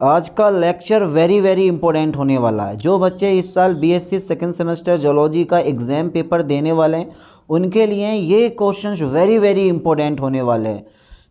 आज का lecture very very important होने वाला है। जो बच्चे इस साल बीएससी सेकंड सेमेस्टर जूलॉजी का एग्ज़ाम पेपर देने वाले हैं उनके लिए ये क्वेश्चंस वेरी वेरी इंपॉर्टेंट होने वाले हैं।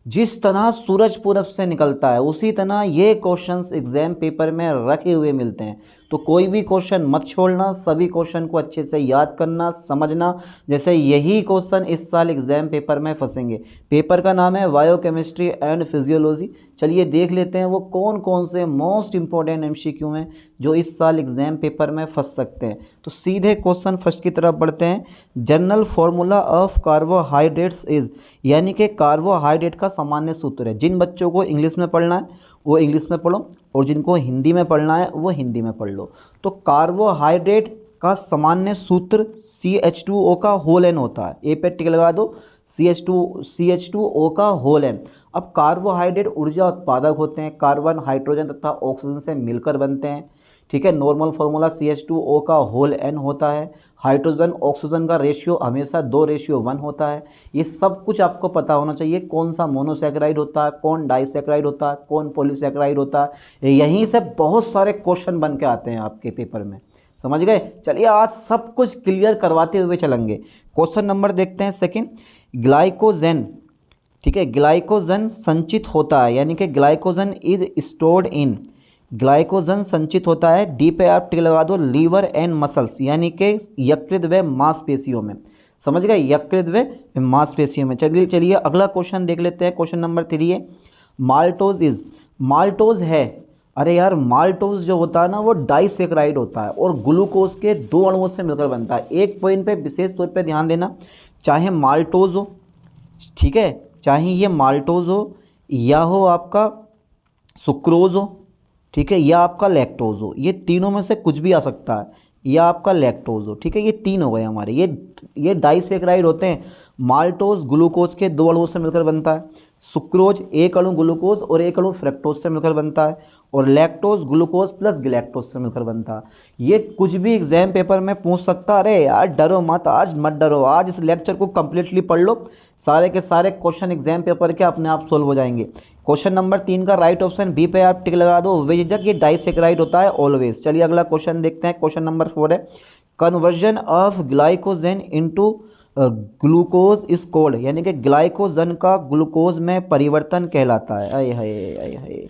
जिस तरह सूरज पूरब से निकलता है उसी तरह ये क्वेश्चंस एग्ज़ाम पेपर में रखे हुए मिलते हैं। तो कोई भी क्वेश्चन मत छोड़ना, सभी क्वेश्चन को अच्छे से याद करना, समझना। जैसे यही क्वेश्चन इस साल एग्ज़ाम पेपर में फंसेंगे। पेपर का नाम है बायोकेमिस्ट्री एंड फिजियोलॉजी। चलिए देख लेते हैं वो कौन कौन से मोस्ट इंपॉर्टेंट एमसीक्यू हैं जो इस साल एग्ज़ाम पेपर में फंस सकते हैं। तो सीधे क्वेश्चन फर्स्ट की तरफ बढ़ते हैं। General formula of carbohydrates is, यानी कि कार्बोहाइड्रेट का सामान्य सूत्र है। जिन बच्चों को इंग्लिश में पढ़ना है वो इंग्लिश में पढ़ो और जिनको हिंदी में पढ़ना है वो हिंदी में पढ़ लो। तो कार्बोहाइड्रेट का सामान्य सूत्र CH2O का होल एन होता है। ए पे टिक लगा दो, CH2O का होल एन। अब कार्बोहाइड्रेट ऊर्जा उत्पादक होते हैं, कार्बन हाइड्रोजन तथा ऑक्सीजन से मिलकर बनते हैं। ठीक है, नॉर्मल फार्मूला CH2O का होल एन होता है। हाइड्रोजन ऑक्सीजन का रेशियो हमेशा 2:1 होता है। ये सब कुछ आपको पता होना चाहिए। कौन सा मोनोसैकेराइड होता है, कौन डाइसैकेराइड होता है, कौन पॉलीसैकेराइड होता है। यहीं से बहुत सारे क्वेश्चन बन के आते हैं आपके पेपर में, समझ गए। चलिए आज सब कुछ क्लियर करवाते हुए चलेंगे। क्वेश्चन नंबर देखते हैं सेकंड। ग्लाइकोजन, ठीक है, ग्लाइकोजन संचित होता है, यानी कि glycogen is stored in, glycogen संचित होता है। डी पे आप टिक लगा दो, लीवर एंड मसल्स, यानी कि यकृत व मांसपेशियों में। समझ गए, यकृत व मांसपेशियों में। चलिए अगला क्वेश्चन देख लेते हैं। क्वेश्चन नंबर 3 है माल्टोज इज, माल्टोज है, अरे यार माल्टोज जो होता है ना वो डाइसैकेराइड होता है और ग्लूकोज के 2 अणुओं से मिलकर बनता है। एक पॉइंट पे विशेष तौर पे ध्यान देना, चाहे माल्टोज हो, ठीक है, चाहे ये माल्टोज हो या हो आपका सुक्रोज हो, ठीक है, या आपका लैक्टोज हो, ये तीनों में से कुछ भी आ सकता है, या आपका लैक्टोज हो। ठीक है, ये 3 हो गए हमारे। ये डाइसैकेराइड होते हैं। माल्टोज ग्लूकोज के 2 अणुओं से मिलकर बनता है, सुक्रोज 1 अणु ग्लूकोज और 1 अणु फ्रक्टोज से मिलकर बनता है, और लैक्टोज ग्लूकोज प्लस गैलेक्टोज से मिलकर बनता है। ये कुछ भी एग्जाम पेपर में पूछ सकता है। अरे यार डरो मत, आज मत डरो, आज इस लेक्चर को कंप्लीटली पढ़ लो, सारे के सारे क्वेश्चन एग्जाम पेपर के अपने आप सोल्व हो जाएंगे। क्वेश्चन नंबर 3 का राइट ऑप्शन बी पे आप टिक लगा दो, विजक ये डाइसैकेराइड होता है ऑलवेज। चलिए अगला क्वेश्चन देखते हैं। क्वेश्चन नंबर 4 है conversion of glycogen into glucose is cold, यानी कि ग्लाइकोजन का ग्लूकोज में परिवर्तन कहलाता है। आए हाय आए हाय,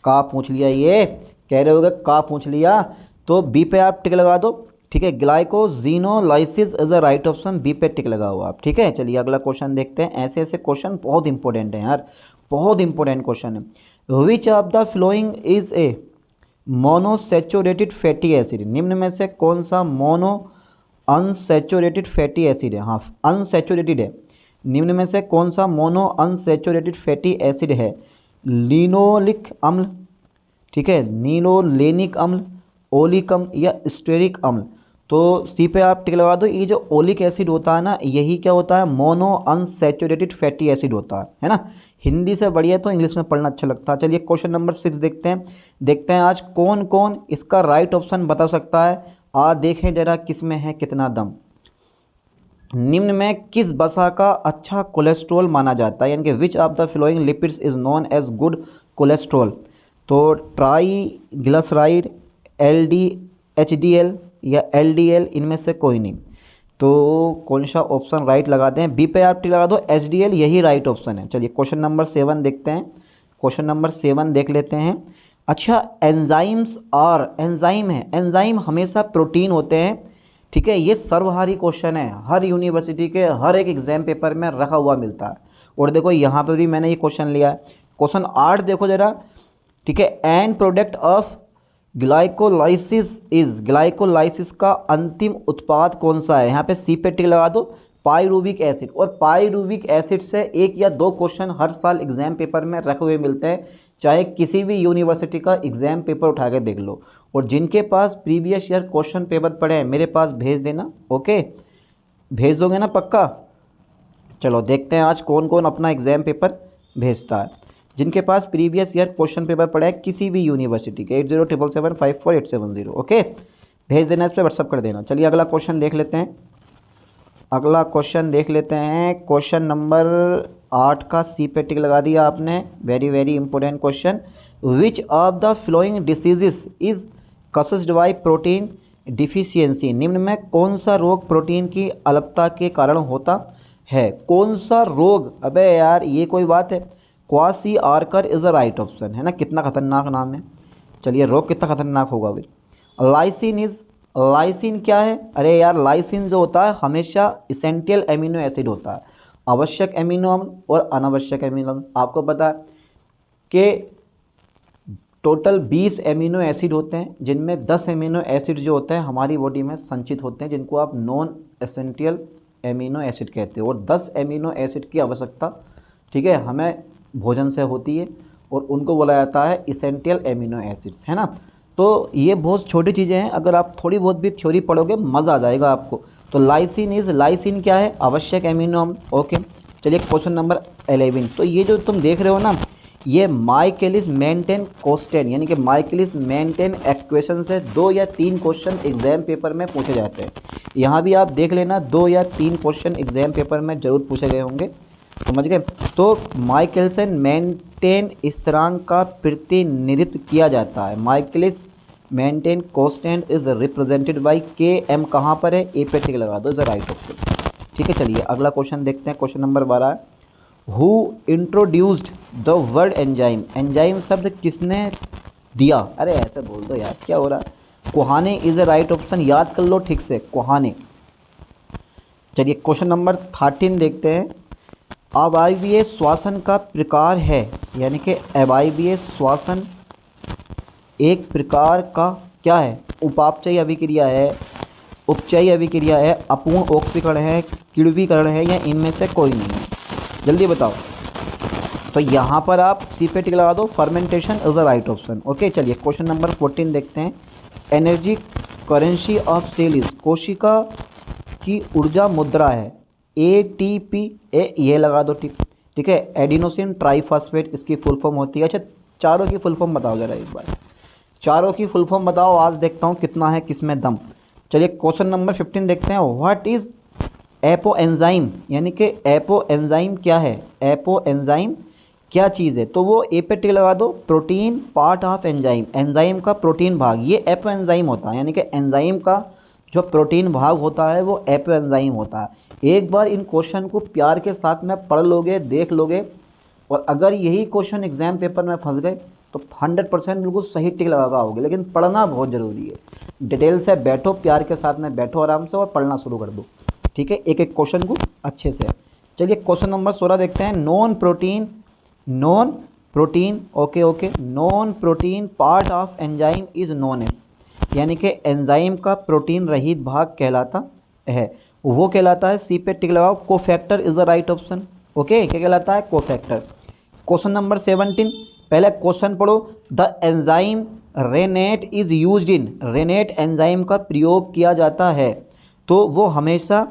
का पूछ लिया, ये कह रहे होगे का पूछ लिया, तो बी पे आप टिक लगा दो। ठीक है, glycogenolysis is a right option, B पे टिक लगाओ आप। ठीक है, चलिए अगला क्वेश्चन देखते हैं। ऐसे ऐसे क्वेश्चन बहुत इंपॉर्टेंट है यार, बहुत इंपॉर्टेंट क्वेश्चन है। Which of the flowing is a monosaturated fatty acid, निम्न में से कौन सा मोनो अनसैचुरेटेड फैटी एसिड है। हाँ अनसैचुरेटेड है। निम्न में से कौन सा मोनो अनसैचुरेटेड फैटी एसिड है। लिनोलिक अम्ल, ठीक है, नीलोलेनिक अम्ल, ओलिक अम्ल या स्टेरिक अम्ल। तो सी पे आप टिक लगा दो। ये जो ओलिक एसिड होता है ना, यही क्या होता है, मोनो अनसैचुरेटेड फैटी एसिड होता है ना। हिंदी से बढ़िया तो इंग्लिश में पढ़ना अच्छा लगता है। चलिए क्वेश्चन नंबर 6 देखते हैं आज कौन कौन इसका राइट ऑप्शन बता सकता है। देखें जरा किस में है कितना दम। निम्न में किस वसा का अच्छा कोलेस्ट्रॉल माना जाता है, यानी कि which of the following lipids is known as good cholesterol. तो ट्राईग्लिसराइड, HDL या LDL, इनमें से कोई नहीं। तो कौन सा ऑप्शन राइट लगाते हैं, बी पे आप टिक लगा दो, HDL यही राइट ऑप्शन है। चलिए क्वेश्चन नंबर 7 देखते हैं। क्वेश्चन नंबर 7 देख लेते हैं। अच्छा एंजाइम्स और एंजाइम है, एंजाइम हमेशा प्रोटीन होते हैं। ठीक है, ये सर्वहारी क्वेश्चन है, हर यूनिवर्सिटी के हर एक एग्जाम पेपर में रखा हुआ मिलता है। और देखो यहाँ पर भी मैंने ये क्वेश्चन लिया है। क्वेश्चन 8 देखो जरा, ठीक है, and product of glycolysis is, glycolysis का अंतिम उत्पाद कौन सा है। यहाँ पे सी पे टिक लगा दो, पाइरूविक एसिड। और पाइरूविक एसिड से 1 या 2 क्वेश्चन हर साल एग्जाम पेपर में रखे हुए मिलते हैं, चाहे किसी भी यूनिवर्सिटी का एग्जाम पेपर उठा के देख लो। और जिनके पास प्रीवियस ईयर क्वेश्चन पेपर पड़े हैं मेरे पास भेज देना, ओके, भेज दोगे ना पक्का। चलो देखते हैं आज कौन कौन अपना एग्जाम पेपर भेजता है। जिनके पास प्रीवियस ईयर क्वेश्चन पेपर पड़ा है किसी भी यूनिवर्सिटी के, 8077754870, ओके, भेज देना, इस पर व्हाट्सअप कर देना। चलिए अगला क्वेश्चन देख लेते हैं। अगला क्वेश्चन देख लेते हैं। क्वेश्चन नंबर 8 का सी पे टिक लगा दिया आपने, very very important question. Which of the flowing diseases is caused by protein deficiency, निम्न में कौन सा रोग प्रोटीन की अल्पता के कारण होता है? कौन सा रोग? अबे यार ये कोई बात है? Kwashiorkor is the right option, है ना। कितना खतरनाक नाम है। चलिए रोग कितना खतरनाक होगा भाई। लाइसिन क्या है? अरे यार लाइसिन जो होता है हमेशा इसेंशियल एमिनो एसिड होता है, आवश्यक एमिनो अम्ल और अनावश्यक एमिनो अम्ल। आपको पता है कि टोटल 20 एमिनो एसिड होते हैं, जिनमें 10 एमिनो एसिड जो होते हैं हमारी बॉडी में संचित होते हैं, जिनको आप नॉन एसेंशियल एमिनो एसिड कहते हो। और 10 एमिनो एसिड की आवश्यकता, ठीक है, हमें भोजन से होती है और उनको बोला जाता है इसेंशियल एमिनो एसिड्स, है ना। तो ये बहुत छोटी चीज़ें हैं, अगर आप थोड़ी बहुत भी थ्योरी पढ़ोगे मज़ा आ जाएगा आपको। तो लाइसिन क्या है? आवश्यक एमिनो अम्ल। ओके चलिए क्वेश्चन नंबर 11। तो ये जो तुम देख रहे हो ना, ये माइकलिस मेंटेन कांस्टेंट यानी कि माइकलिस मेंटेन एक्वेशन से 2 या 3 क्वेश्चन एग्जाम पेपर में पूछे जाते हैं। यहाँ भी आप देख लेना 2 या 3 क्वेश्चन एग्जाम पेपर में जरूर पूछे गए होंगे, समझ गए। तो माइकलिस मेंटेन स्थिरांक का प्रतिनिधित्व किया जाता है। Michaelis Menten constant is represented by के एम। कहाँ पर है? ए पे टिक लगा दो, इज द राइट ऑप्शन। ठीक है चलिए अगला क्वेश्चन देखते हैं। Question number 12। Who introduced the word enzyme? Enzyme शब्द किसने दिया? अरे ऐसे बोल दो यार, क्या हो रहा है। कोहाने इज द राइट ऑप्शन, याद कर लो ठीक से, कोहाने। चलिए क्वेश्चन नंबर 13 देखते हैं। अवायवीय श्वसन का प्रकार है, यानी कि अवायवीय श्वसन एक प्रकार का क्या है? उपापचयी अभिक्रिया है, उपचयी अभिक्रिया है, अपूर्ण ऑक्सीकरण है, किण्वीकरण है, या इनमें से कोई नहीं है? जल्दी बताओ। तो यहाँ पर आप सी पे टिक लगा दो, fermentation is the right option. Okay चलिए क्वेश्चन नंबर 14 देखते हैं। Energy currency of cell is, कोशिका की ऊर्जा मुद्रा है, ATP। ये लगा दो टिक, ठीक है। एडिनोसिन ट्राइफॉस्फेट इसकी फुल फॉर्म होती है। अच्छा चारों की फुल फॉर्म बताओ जरा एक बार, चारों की फुल फॉर्म बताओ, आज देखता हूँ कितना है किसमें दम। चलिए क्वेश्चन नंबर 15 देखते हैं। व्हाट इज़ एपो एंजाइम, यानी कि एपो एंजाइम क्या है? एपो एंजाइम क्या चीज़ है? तो वो ए पे टिक लगा दो, protein part of enzyme, enzyme का प्रोटीन भाग, ये एपो एंजाइम होता है। यानी कि एंजाइम का जो प्रोटीन भाग होता है वो एपो एंजाइम होता है। एक बार इन क्वेश्चन को प्यार के साथ में पढ़ लोगे, देख लोगे, और अगर यही क्वेश्चन एग्जाम पेपर में फंस गए तो 100% बिल्कुल सही टिक लगा होगे। लेकिन पढ़ना बहुत ज़रूरी है, डिटेल से बैठो, प्यार के साथ में बैठो आराम से और पढ़ना शुरू कर दो, ठीक है, एक एक क्वेश्चन को अच्छे से। चलिए क्वेश्चन नंबर 16 देखते हैं। Non protein okay non protein part of enzyme is known as, यानी कि एंजाइम का प्रोटीन रहित भाग कहलाता है, वो कहलाता है, सी पे टिक लगाओ, cofactor is the right option. Okay क्या कहलाता है? कोफैक्टर। क्वेश्चन नंबर 17, पहले क्वेश्चन पढ़ो। The enzyme rennet is used in, rennet enzyme का प्रयोग किया जाता है, तो वो हमेशा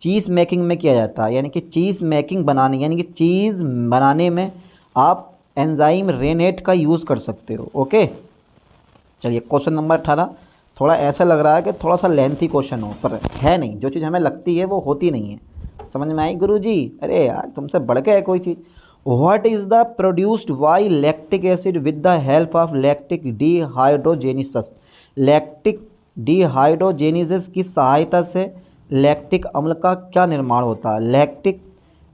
चीज़ मेकिंग में किया जाता है, यानी कि चीज़ मेकिंग बनाने, यानी कि चीज़ बनाने में आप एंजाइम रेनेट का यूज़ कर सकते हो। ओके चलिए क्वेश्चन नंबर 18, थोड़ा ऐसा लग रहा है कि थोड़ा सा लेंथी क्वेश्चन हो, पर है नहीं, जो चीज़ हमें लगती है वो होती नहीं है। समझ में आई गुरुजी? अरे यार तुमसे बढ़ के है कोई चीज़। What is the produced by lactic acid with the help of lactic dehydrogenesis, lactic dehydrogenesis की सहायता से लैक्टिक अम्ल का क्या निर्माण होता है? लैक्टिक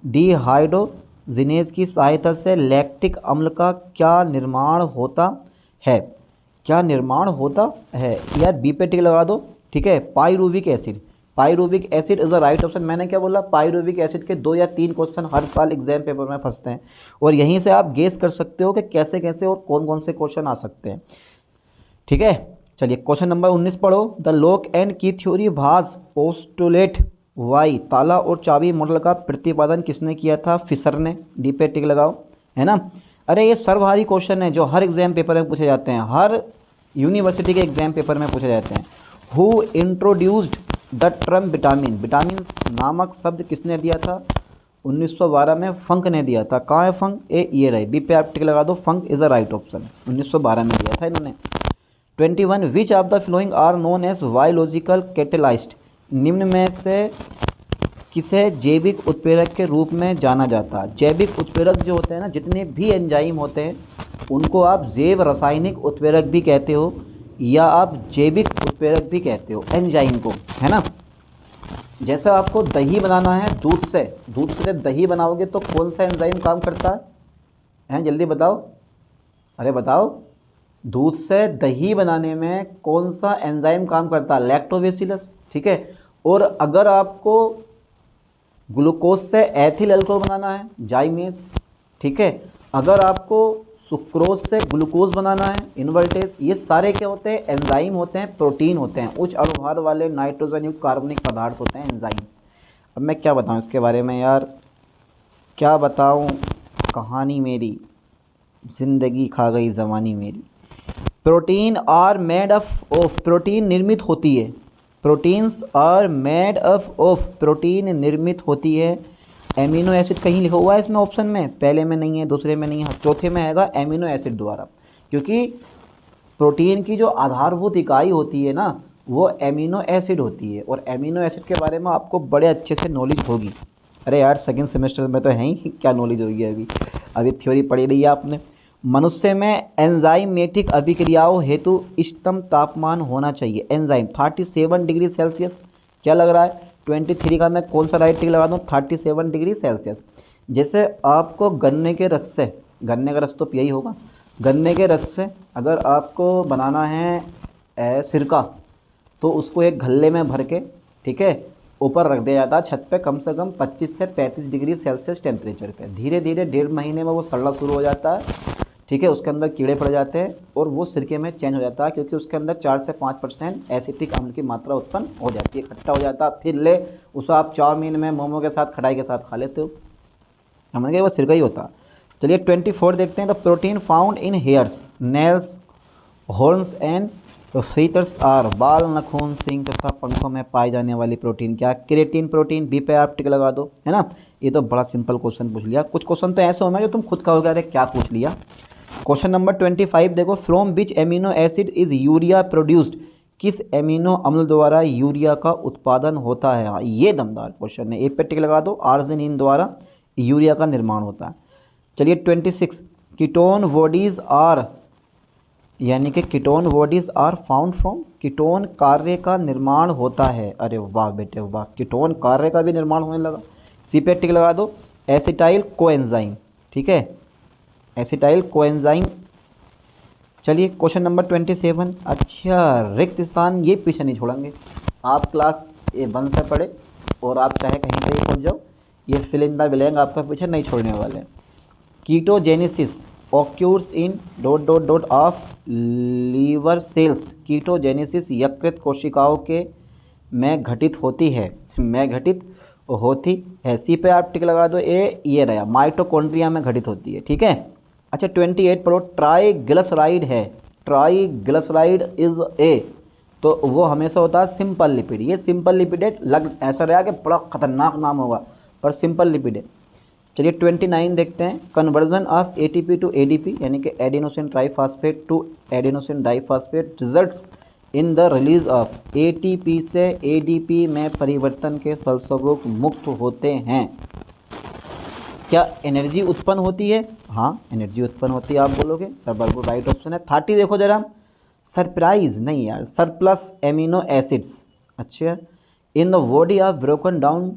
डिहाइड्रोजिनेज की सहायता से लैक्टिक अम्ल का क्या निर्माण होता है? क्या निर्माण होता है यार? बी पे टिक लगा दो, ठीक है। Pyruvic acid, pyruvic acid is the right option. मैंने क्या बोला? पाइरुविक एसिड के 2 या 3 क्वेश्चन हर साल एग्जाम पेपर में फंसते हैं, और यहीं से आप गेस कर सकते हो कि कैसे कैसे और कौन कौन से क्वेश्चन आ सकते हैं, ठीक है। चलिए क्वेश्चन नंबर 19 पढ़ो। द लॉक एंड की थ्योरी भाज पोस्टुलेट वाई, ताला और चाबी मॉडल का प्रतिपादन किसने किया था? फिशर ने। डी पे टिक लगाओ, है ना। अरे ये सर्वहारी क्वेश्चन है जो हर एग्जाम पेपर में पूछे जाते हैं, हर यूनिवर्सिटी के एग्जाम पेपर में पूछे जाते हैं। Who introduced the term vitamin, vitamin नामक शब्द किसने दिया था? 1912 में फंक ने दिया था। कहाँ है फंक? ये रहे, बी पे आप टिक लगा दो, Funk is the right option, 1912 में दिया था इन्होंने। 21 which of the following are known as biological catalyst, निम्न में से किसे जैविक उत्प्रेरक के रूप में जाना जाता है? जैविक उत्प्रेरक जो होते हैं ना, जितने भी एंजाइम होते हैं उनको आप जैव रासायनिक उत्प्रेरक भी कहते हो या आप जैविक उत्प्रेरक भी कहते हो एंजाइम को, है ना। जैसे आपको दही बनाना है दूध से जब दही बनाओगे तो कौन सा एंजाइम काम करता है, जल्दी बताओ, अरे बताओ, दूध से दही बनाने में कौन सा एंजाइम काम करता है, लैक्टोबैसिलस, ठीक है। और अगर आपको ग्लूकोज से एथिल अल्कोहल बनाना है, जाइमेस, ठीक है। अगर आपको सुक्रोज से ग्लूकोज बनाना है, इनवर्टेज। ये सारे क्या होते हैं, एंजाइम होते हैं, प्रोटीन होते हैं, उच्च अणुभार वाले नाइट्रोजन युक्त कार्बनिक पदार्थ होते हैं एंजाइम। अब मैं क्या बताऊं इसके बारे में यार, क्या बताऊं, कहानी मेरी, ज़िंदगी खा गई जवानी मेरी। Protein are made of protein निर्मित होती है, proteins are made of protein निर्मित होती है एमिनो एसिड। कहीं लिखा हुआ है इसमें ऑप्शन में, पहले में नहीं है, दूसरे में नहीं है, चौथे में हैगा एमिनो एसिड द्वारा। क्योंकि प्रोटीन की जो आधारभूत इकाई होती है ना वो एमिनो एसिड होती है, और एमिनो एसिड के बारे में आपको बड़े अच्छे से नॉलेज होगी। अरे यार सेकंड सेमेस्टर में तो है ही, क्या नॉलेज होगी अभी थ्योरी पढ़ी रही है आपने। मनुष्य में एंजाइमेटिक अभिक्रियाओं हेतु इष्टतम तापमान होना चाहिए। एंजाइम 37 डिग्री सेल्सियस, क्या लग रहा है 23 का मैं कौन सा राइट टिक लगा दूँ, 37 डिग्री सेल्सियस। जैसे आपको गन्ने के रस से, गन्ने का रस तो यही होगा, गन्ने के रस से अगर आपको बनाना है सिरका, तो उसको एक घल्ले में भर के, ठीक है, ऊपर रख दिया जाता है छत पे कम से कम 25 से 35 डिग्री सेल्सियस टेम्परेचर पे। धीरे धीरे 1.5 महीने में वो सड़ना शुरू हो जाता है, ठीक है, उसके अंदर कीड़े पड़ जाते हैं और वो सिरके में चेंज हो जाता है, क्योंकि उसके अंदर 4 से 5% एसिटिक अम्ल की मात्रा उत्पन्न हो जाती है, खट्टा हो जाता है। फिर ले उसे आप चाउमीन में मोमो के साथ खटाई के साथ खा लेते हो, समझ गए, वो सिरका ही होता है। चलिए 24 देखते हैं। The protein found in hairs, nails, horns and feathers are, बाल, नखून, सींग तथा पंखों में पाई जाने वाली प्रोटीन क्या, क्रिएटिन प्रोटीन। बी पे आप टिक लगा दो, है ना। ये तो बड़ा सिंपल क्वेश्चन पूछ लिया। कुछ क्वेश्चन तो ऐसे होंगे जो तुम खुद कहोगे अरे क्या पूछ लिया। क्वेश्चन नंबर 25 देखो, from which amino acid is urea produced, किस एमिनो अम्ल द्वारा यूरिया का उत्पादन होता है। हाँ, ये दमदार क्वेश्चन है, ए पे टिक लगा दो। आर्जिनिन द्वारा यूरिया का निर्माण होता है। चलिए 26, कीटोन बॉडीज आर, यानी कि ketone bodies are found from, ketone कार्य का निर्माण होता है। अरे वाह बेटे वाह, कीटोन कार्य का भी निर्माण होने लगा। सी पे टिक लगा दो। एसिटाइल कोएंजाइम, ठीक है, एसिटाइल कोएंजाइम। चलिए क्वेश्चन नंबर 27, अच्छा रिक्त स्थान ये पीछे नहीं छोड़ेंगे, आप क्लास A1 से पढ़े और आप चाहे कहीं पे ही पहुँच जाओ, ये फिल इन द ब्लैंक आपका पीछे नहीं छोड़ने वाले। Ketogenesis occurs in of liver cells, ketogenesis यकृत कोशिकाओं के में घटित होती है, में घटित होती है। सी पे आप टिक लगा दो। ये रहा माइटोकॉन्ड्रिया में घटित होती है, ठीक है। अच्छा 28 पढ़ो, ट्राइग्लिसराइड है, ट्राइग्लिसराइड इज ए, तो वो हमेशा होता है सिंपल लिपिड। ये सिंपल लिपिड है, लग ऐसा रहा कि बड़ा खतरनाक नाम होगा पर सिंपल लिपिड है। चलिए 29 देखते हैं, conversion of ATP to ADP, यानी कि adenosine triphosphate to adenosine diphosphate results in the release of, ATP से एडीपी में परिवर्तन के फलस्वरूप मुक्त होते हैं। क्या एनर्जी उत्पन्न होती है, हाँ एनर्जी उत्पन्न होती है, आप बोलोगे सर बिल्कुल राइट ऑप्शन है। 30 देखो जरा, सरप्राइज नहीं यार, सरप्लस एमिनो एसिड्स, अच्छा, in the body of broken down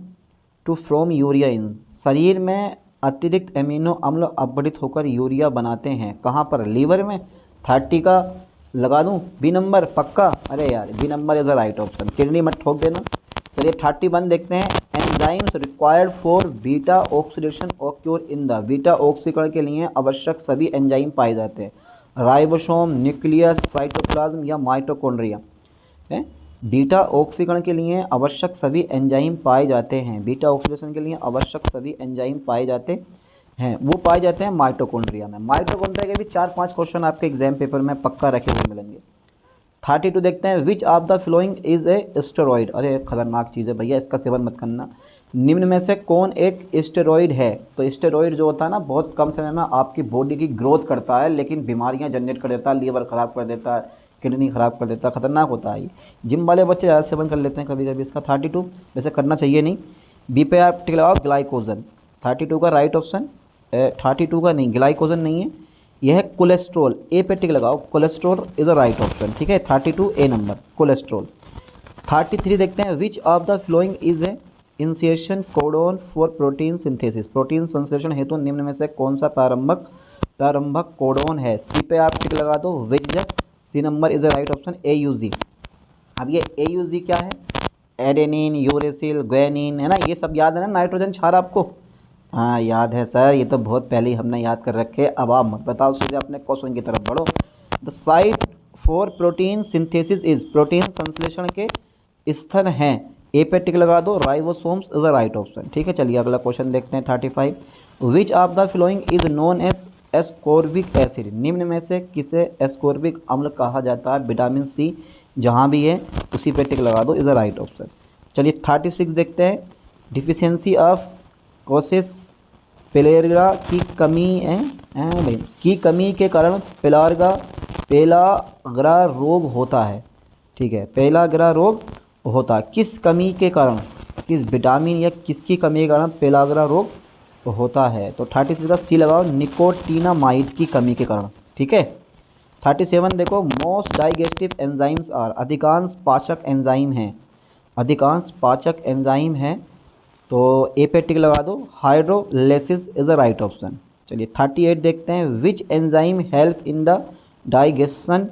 to from urea in, शरीर में अतिरिक्त एमिनो अम्ल अपघटित होकर यूरिया बनाते हैं, कहाँ पर, लीवर में। 30 का लगा दूँ बी नंबर पक्का, अरे यार B number is a right option, kidney मत ठोक देना। चलिए 31 देखते हैं, enzymes required for beta oxidation occur in the, beta ऑक्सीकरण के लिए आवश्यक सभी एंजाइम पाए जाते हैं, राइबोसोम, न्यूक्लियस, साइटोप्लाज्म या माइटोकॉन्ड्रिया है। बीटा ऑक्सीकरण के लिए आवश्यक सभी एंजाइम पाए जाते हैं, बीटा ऑक्सीडेशन के लिए आवश्यक सभी एंजाइम पाए जाते हैं, वो पाए जाते हैं माइटोकॉन्ड्रिया में। माइटोकॉन्ड्रिया के भी 4-5 क्वेश्चन आपके एग्जाम पेपर में पक्का रखे हुए मिलेंगे। 32 देखते हैं, which of the flowing is A steroid, अरे खतरनाक चीज़ है भैया, इसका सेवन मत करना। निम्न में से कौन एक स्टेरॉइड है, तो स्टेरॉइड जो होता है ना बहुत कम समय में आपकी बॉडी की ग्रोथ करता है, लेकिन बीमारियां जनरेट कर देता है, लीवर ख़राब कर देता है, किडनी ख़राब कर देता है, खतरनाक होता है ये। जिम वाले बच्चे ज़्यादा सेवन कर लेते हैं कभी कभी इसका। 32 वैसे करना चाहिए नहीं। बी पे आप टिक लगाओ, ग्लाइकोजन, 32 का राइट ऑप्शन, 32 का नहीं, ग्लाइकोजन नहीं है, यह है कोलेस्ट्रॉल, ए पे टिक लगाओ, cholesterol is a right option. ठीक है, 32 ए नंबर कोलेस्ट्रॉल। 33 देखते हैं, which of the flowing is A initiation codon for protein synthesis, protein संश्लेषण हेतु निम्न में से कौन सा प्रारंभक कोडोन है। सी पे आप टिक लगा दो, विजक, C number is a right option, AUG। अब ये AUG क्या है, एडेनिन, यूरेसिल, ग्वानिन, है ना, ये सब याद है ना, नाइट्रोजन क्षार आपको, हाँ याद है सर, ये तो बहुत पहले ही हमने याद कर रखे। अब आप मत बताओ, सीधे अपने क्वेश्चन की तरफ बढ़ो। The site for protein synthesis is, protein संश्लेषण के स्थल हैं, ए पे टिक लगा दो, ribosomes is the right option. ठीक है, चलिए अगला क्वेश्चन देखते हैं 35। Which of the flowing is known as ascorbic acid, निम्न में से किसे एस्कोर्बिक अम्ल कहा जाता है। विटामिन सी जहाँ भी है उसी पे टिक लगा दो, इज द राइट ऑप्शन। चलिए 36 देखते हैं, डिफिशियंसी ऑफ कोसिस पेलाग्रा की कमी है भाई, की कमी के कारण पेलाग्रा रोग होता है। ठीक है, पेलाग्रा रोग होता है, किस कमी के कारण, किस विटामिन या किसकी कमी के कारण पेलाग्रा रोग होता है। तो 36 का सी लगाओ, निकोटिनामाइड की कमी के कारण। ठीक है, 37 देखो, मोस्ट डाइजेस्टिव एंजाइम्स आर, अधिकांश पाचक एंजाइम हैं, अधिकांश पाचक एंजाइम हैं, तो ए पे टिक लगा दो, hydrolysis is a right option. चलिए 38 देखते हैं, which enzyme help in the digestion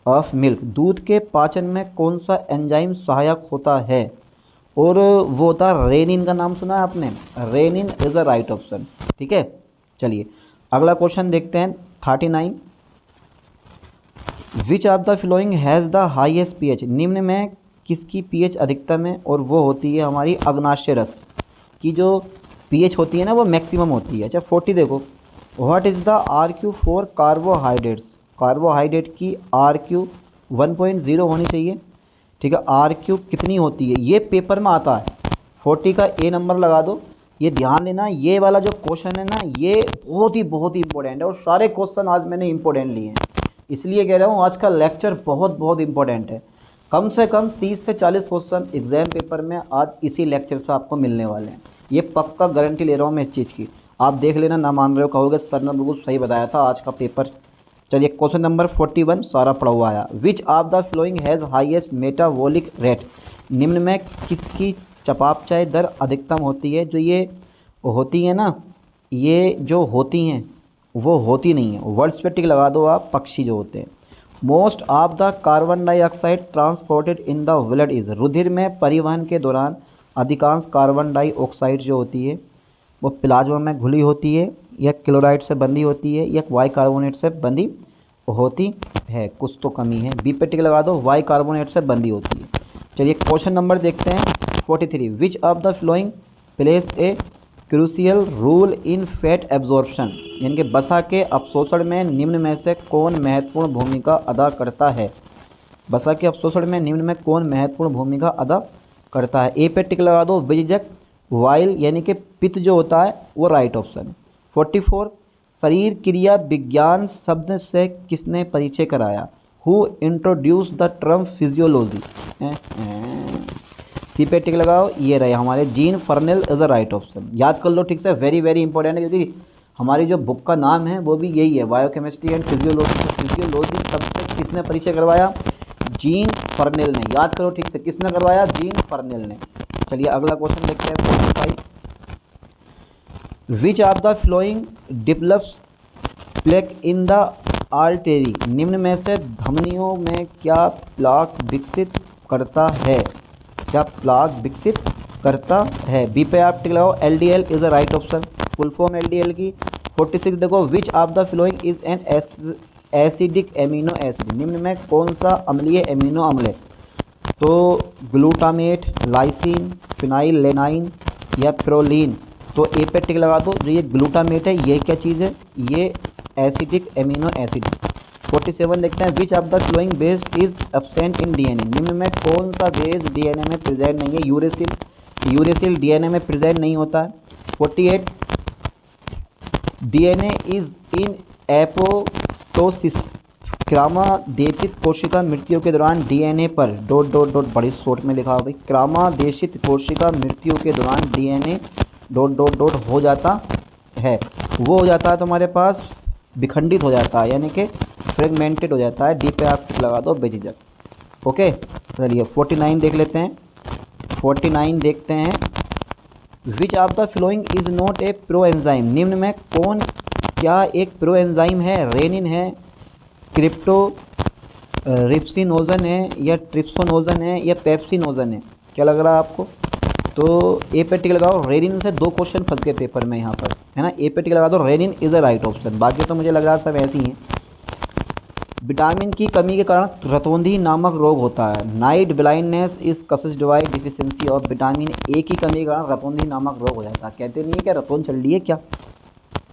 of milk, दूध के पाचन में कौन सा एंजाइम सहायक होता है, और वो होता है रेनिन, का नाम सुना है आपने, renin is a right option. ठीक है, चलिए अगला क्वेश्चन देखते हैं 39। Which of the following has the highest pH, निम्न में किसकी पीएच अधिकतम है, और वो होती है हमारी अग्नाशय रस की जो पीएच होती है ना, वो मैक्सिमम होती है। अच्छा 40 देखो, what is the RQ for carbohydrates, carbohydrate की RQ 1.0 होनी चाहिए। ठीक है, RQ कितनी होती है, ये पेपर में आता है, 40 का ए नंबर लगा दो। ये ध्यान देना, ये वाला जो क्वेश्चन है ना, ये बहुत ही इंपॉर्टेंट है, और सारे क्वेश्चन आज मैंने इंपॉर्टेंट लिए हैं, इसलिए कह रहा हूँ आज का लेक्चर बहुत इंपॉर्टेंट है। कम से कम 30 से 40 क्वेश्चन एग्जाम पेपर में आज इसी लेक्चर से आपको मिलने वाले हैं, ये पक्का गारंटी ले रहा हूँ मैं इस चीज़ की। आप देख लेना, ना मान रहे हो कहोगे सर ने बिल्कुल सही बताया था आज का पेपर। चलिए क्वेश्चन नंबर 41 सारा पड़ा हुआ आया, विच of the following has highest metabolic rate, निम्न में किसकी चयापचय दर अधिकतम होती है। जो ये होती है ना, ये जो होती हैं वो होती नहीं है, वर्ड्स पे टिक लगा दो आप, पक्षी जो होते हैं। Most of the carbon dioxide transported in the blood is, रुधिर में परिवहन के दौरान अधिकांश कार्बन डाइऑक्साइड जो होती है वो प्लाज्मा में घुली होती है, या क्लोराइड से बंधी होती है, या वाई कार्बोनेट से बंधी होती है, कुछ तो कमी है, बी पे टिक लगा दो, वाई कार्बोनेट से बंधी होती है। चलिए क्वेश्चन नंबर देखते हैं 43, which of the following plays a crucial role in fat absorption, यानी कि वसा के अवशोषण में निम्न में से कौन महत्वपूर्ण भूमिका अदा करता है। वसा के अवशोषण में निम्न में कौन महत्वपूर्ण भूमिका अदा करता है, ए पे टिक लगा दो, विजक, वाइल यानी कि पित्त जो होता है वो राइट ऑप्शन। 44, शरीर क्रिया विज्ञान शब्द से किसने परिचय कराया, who introduced the term physiology, C पे टिक लगाओ, ये रहे हमारे Jean Fernel is a right option. याद कर लो ठीक से, वेरी इंपॉर्टेंट है, क्योंकि हमारी जो बुक का नाम है वो भी यही है, बायोकेमिस्ट्री एंड फिजियोलॉजी। फिजियोलॉजी सबसे किसने परिचय करवाया, जीन फर्नेल ने, याद करो ठीक से, किसने करवाया, जीन फर्नेल ने। चलिए अगला क्वेश्चन देखते हैं 45, विच of the flowing develops plaque in the artery, निम्न में से धमनियों में क्या प्लाक विकसित करता है, क्या प्लाक विकसित करता है, बी पे आप टिक लगाओ, LDL is a right option, full form LDL की। 46 देखो, विच of the following is an acidic amino acid, निम्न में कौन सा अम्लीय एमिनो अम्ल है, तो ग्लूटामेट, लाइसिन, फिनाइललेनाइन या प्रोलीन। तो ए पे टिक लगा दो, जो ये ग्लूटामेट है ये क्या चीज़ है, ये एसिडिक एमिनो एसिड। 47 देखते हैं, which of the flowing base is absent in DNA, निम्न में कौन सा बेस DNA में प्रेजेंट नहीं है, यूरेसिल DNA में प्रेजेंट नहीं होता है। 48, DNA इज इन एपोप्टोसिस, क्रामादेशित कोशिका मृत्यु के दौरान DNA पर ... बड़ी शॉर्ट में लिखा हो भाई, क्रामादेशित कोशिका मृत्यु के दौरान DNA ... हो जाता है, वो हो जाता है तुम्हारे पास विखंडित हो जाता है, यानी कि फ्रेगमेंटेड हो जाता है। डी पे आप टिक लगा दो बेझिझक। ओके, चलिए 49 देख लेते हैं। 49 देखते हैं। Which of the following is not a pro enzyme, निम्न में कौन क्या एक प्रो एंजाइम है? रेनिन है, क्रिप्टो रिप्सिनोजन है, या ट्रिप्सोनोजन है, या पेप्सिनोजन है? क्या लग रहा है आपको? तो ए पे टिक लगाओ। रेनिन से 2 क्वेश्चन फंस गए पेपर में यहाँ पर, है ना। ए पे टिक लगा दो, renin is a right option. बाकी तो मुझे लग रहा है सब ऐसे ही हैं। विटामिन की कमी के कारण रतौंधी नामक रोग होता है। Night blindness is causes divide deficiency of vitamin A की कमी के कारण रतौंधी नामक रोग हो जाता है। कहते नहीं है क्या रतौंध चल रही है क्या,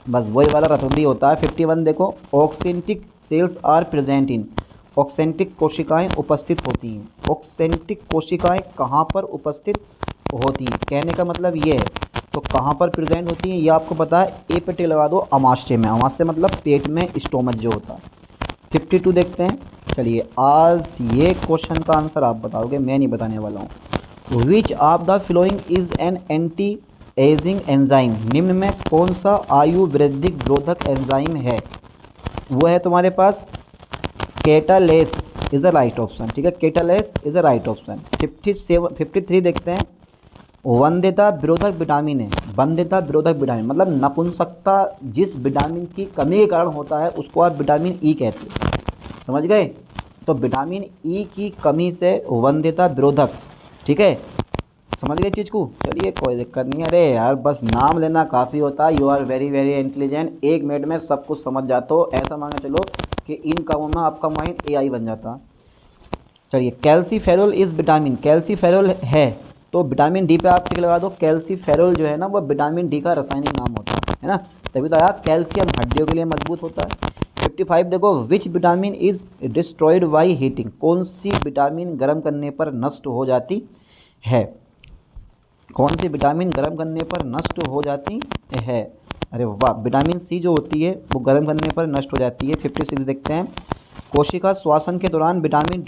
बस वही वाला रतौंधी होता है। 51 देखो, oxyntic cells are present in, oxyntic कोशिकाएं उपस्थित होती हैं। ऑक्सेंटिक कोशिकाएं कहाँ पर उपस्थित होती हैं, कहने का मतलब ये है। तो कहाँ पर प्रेजेंट होती हैं ये आपको पता है। ए पे टिक लगा दो, अमाशय में। अमाशय मतलब पेट में, स्टोमच जो होता है। 52 देखते हैं। चलिए आज ये क्वेश्चन का आंसर आप बताओगे, मैं नहीं बताने वाला हूँ। विच of the following is an anti ageing enzyme, निम्न में कौन सा आयु वृद्धि रोधक एंजाइम है? वो है तुम्हारे पास केटालेस इज़ अ राइट ऑप्शन। ठीक है, केटालेस इज़ अ राइट ऑप्शन। 53 देखते हैं। वंध्यता विरोधक विटामिन है। वंध्यता विरोधक विटामिन मतलब नपुंसकता जिस विटामिन की कमी के कारण होता है उसको आप विटामिन ई कहते हैं, समझ गए। तो विटामिन ई की कमी से वंध्यता विरोधक, ठीक है, समझ गए चीज़ को। चलिए कोई दिक्कत नहीं है। अरे यार बस नाम लेना काफ़ी होता है। You are very very intelligent, 1 minute में सब कुछ समझ जाते हो। ऐसा मांगे चलो कि इन कामों में आपका माइंड एआई बन जाता। चलिए कैल्सीफेरोल इस विटामिन, कैल्सीफेरोल है तो विटामिन डी पे आप टिक लगा दो। कैल्सीफेरोल जो है ना वो विटामिन डी का रासायनिक नाम होता है ना। तभी तो यार कैल्शियम हड्डियों के लिए मजबूत होता है। 55 देखो, which vitamin is destroyed by heating, कौन सी विटामिन गर्म करने पर नष्ट हो जाती है? कौन सी विटामिन गर्म करने पर नष्ट हो जाती है? अरे वाह, विटामिन सी जो होती है वो गर्म करने पर नष्ट हो जाती है। 56 देखते हैं। कोशिका श्वसन के दौरान विटामिन ...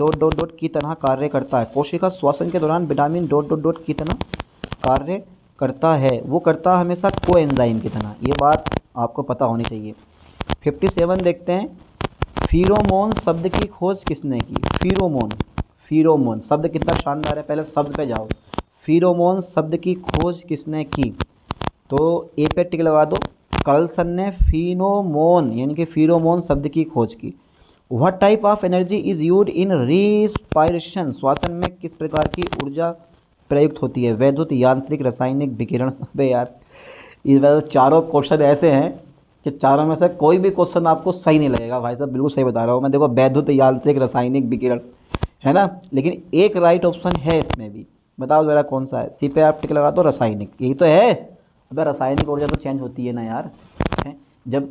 की तरह कार्य करता है। कोशिका श्वसन के दौरान विटामिन ... की तरह कार्य करता है। वो करता है हमेशा कोएंजाइम की तरह, ये बात आपको पता होनी चाहिए। 57 देखते हैं। फीरोमोन शब्द की खोज किसने की? फीरोमोन, फीरोमोन शब्द कितना शानदार है, पहले शब्द पे जाओ। फीरोमोन शब्द की खोज किसने की? तो ए पे टिक लगा दो। कार्लसन ने फीनोमोन यानी कि फीरोमोन शब्द की खोज की। What type of energy is used in respiration, श्वसन में किस प्रकार की ऊर्जा प्रयुक्त होती है? वैद्युत, यांत्रिक, रासायनिक, विकिरण। अबे यार इस बार चारों क्वेश्चन ऐसे हैं कि चारों में से कोई भी क्वेश्चन आपको सही नहीं लगेगा भाई साहब, बिल्कुल सही बता रहा हूँ मैं। देखो वैद्युत, यांत्रिक, रासायनिक, विकिरण है ना, लेकिन एक राइट ऑप्शन है इसमें भी। बताओ ज़रा कौन सा है? सी पे आप टिक लगा दो, रासायनिक, यही तो है। अबे रासायनिक ऊर्जा तो चेंज होती है ना यार, है? जब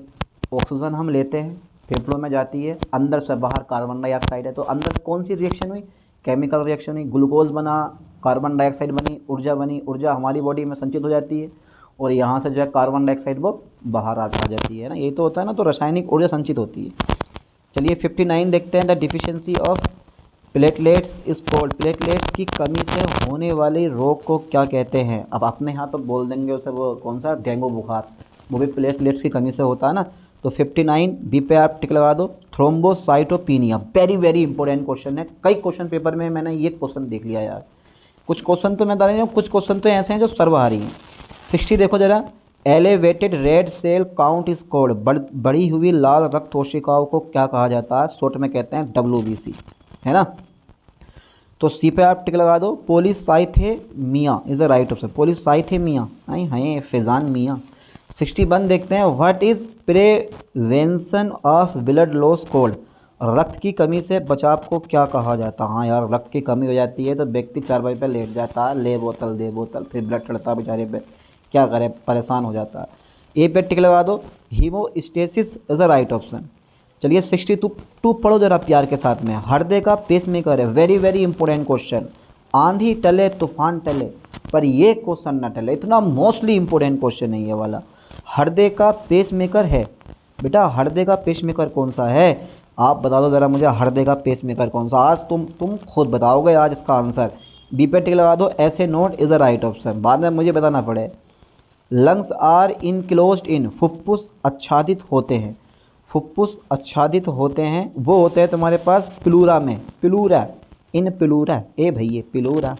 ऑक्सीजन हम लेते हैं फेफड़ों में जाती है, अंदर से बाहर कार्बन डाइऑक्साइड है, तो अंदर कौन सी रिएक्शन हुई? केमिकल रिएक्शन हुई, ग्लूकोज बना, कार्बन डाइऑक्साइड बनी, ऊर्जा बनी। ऊर्जा हमारी बॉडी में संचित हो जाती है और यहाँ से जो है कार्बन डाइऑक्साइड वो बाहर आ जाती है ना, यही तो होता है ना। तो रासायनिक ऊर्जा संचित होती है। चलिए 59 देखते हैं। The deficiency of platelets is called, platelets की कमी से होने वाले रोग को क्या कहते हैं? अब अपने यहाँ तो बोल देंगे उसे, वो कौन सा, डेंगू बुखार, वो भी प्लेटलेट्स की कमी से होता है ना। तो 59 बी पे आप टिक लगा दो। Thrombocytopenia, very very important question है। कई क्वेश्चन पेपर में मैंने ये क्वेश्चन देख लिया यार। कुछ क्वेश्चन तो मैं बता रही हूँ, कुछ क्वेश्चन तो ऐसे हैं जो सर्वहारी हैं। 60 देखो जरा। Elevated red cell count is called, बढ़ी हुई लाल रक्त कोशिकाओं को क्या कहा जाता है? शॉर्ट में कहते हैं WBC, है ना। तो सी पे आप टिक लगा दो। Polycythemia is the right option. Polycythemia, hi Faizan मियाँ। 61 देखते हैं। What is prevention of blood loss called, रक्त की कमी से बचाव को क्या कहा जाता है? हाँ यार, रक्त की कमी हो जाती है तो व्यक्ति चारपाई पे लेट जाता है, ले बोतल दे बोतल, फिर ब्लड चढ़ता है बेचारे पे, क्या करे, परेशान हो जाता है। ए पे टिक लगा दो। Haemostasis is a right option. चलिए 62 पढ़ो जरा प्यार के साथ में। हृदय का पेसमेकर है, वेरी वेरी इंपॉर्टेंट क्वेश्चन। आंधी टले तूफान टले पर ये क्वेश्चन न टले, इतना मोस्टली इंपॉर्टेंट क्वेश्चन है ये वाला। हृदय का पेसमेकर है बेटा, हृदय का पेसमेकर कौन सा है? आप बता दो ज़रा मुझे, हृदय का पेसमेकर कौन सा? आज तुम खुद बताओगे आज इसका आंसर। बी पे टिक लगा दो। ऐसे note is the right option, बाद में मुझे बताना पड़े। लंग्स आर इनक्लोज्ड इन, फुफ्फुस आच्छादित होते हैं। फुफ्फुस आच्छादित होते हैं वो होते हैं तुम्हारे पास प्लूरा में, प्लूरा, इन प्लूरा, ए भैया प्लूरा।